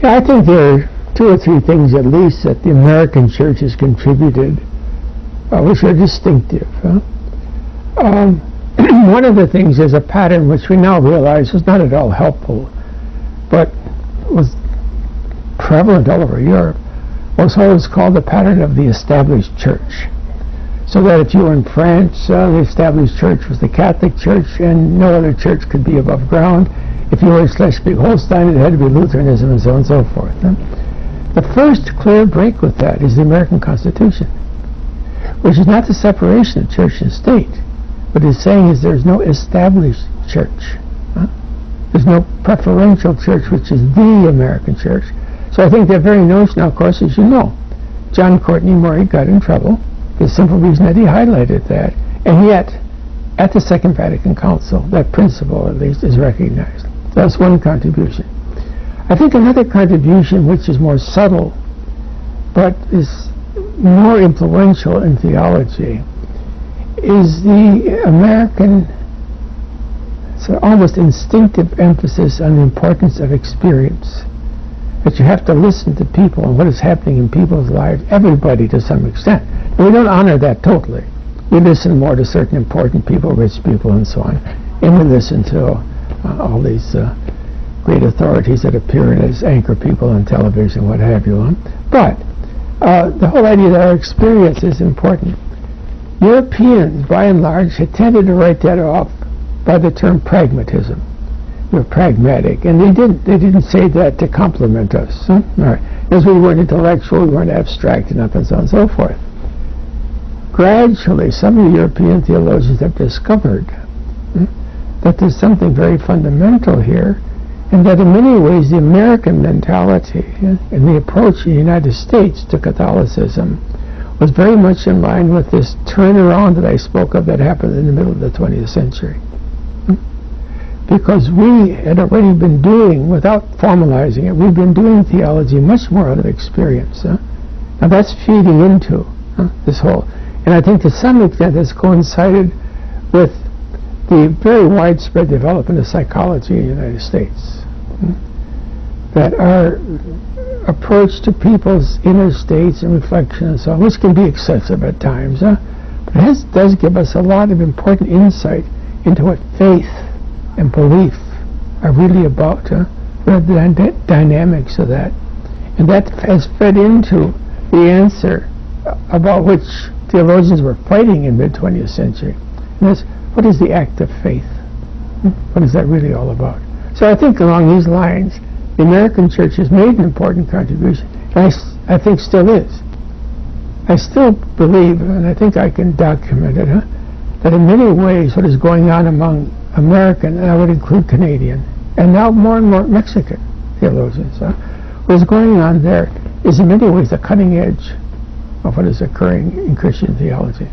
Yeah, I think there are two or three things at least that the American church has contributed, which are distinctive. One of the things is a pattern which we now realize was not at all helpful, but was prevalent all over Europe, was what was called the pattern of the established church. So that if you were in France, the established church was the Catholic Church, and no other church could be above ground. If you were Schleswig-Holstein, it had to be Lutheranism, and so on and so forth. The first clear break with that is the American Constitution, which is not the separation of church and state. What it's saying is there's no established church. There's no preferential church, which is the American church. So I think that very notion, of course, as you know, John Courtney Murray got in trouble for the simple reason that he highlighted that. And yet, at the Second Vatican Council, that principle, at least, is recognized. That's one contribution. I think another contribution, which is more subtle, but is more influential in theology, is the American almost instinctive emphasis on the importance of experience. That you have to listen to people and what is happening in people's lives, everybody to some extent. And we don't honor that totally. We listen more to certain important people, rich people, and so on. And we listen to all these great authorities that appear as anchor people on television, what have you. But the whole idea that our experience is important. Europeans, by and large, had tended to write that off by the term pragmatism. We're pragmatic, and they didn't say that to compliment us. All right. As we weren't intellectual, we weren't abstract enough, and so on and so forth. Gradually, some of the European theologians have discovered that there's something very fundamental here, and that in many ways the American mentality and the approach in the United States to Catholicism was very much in line with this turnaround that I spoke of that happened in the middle of the 20th century. Because we had already been doing, without formalizing it, we've been doing theology much more out of experience. Now that's feeding into this whole, and I think to some extent has coincided with the very widespread development of psychology in the United States. That our approach to people's inner states and reflection and so on, which can be excessive at times, but it does give us a lot of important insight into what faith and belief are really about, the dynamics of that. And that has fed into the answer about which theologians were fighting in mid-20th century. And that's, what is the act of faith? What is that really all about? So I think along these lines, the American church has made an important contribution, and I think still is. I still believe, and I think I can document it, that in many ways what is going on among American, and I would include Canadian, and now more and more Mexican theologians, what is going on there is in many ways the cutting edge of what is occurring in Christian theology.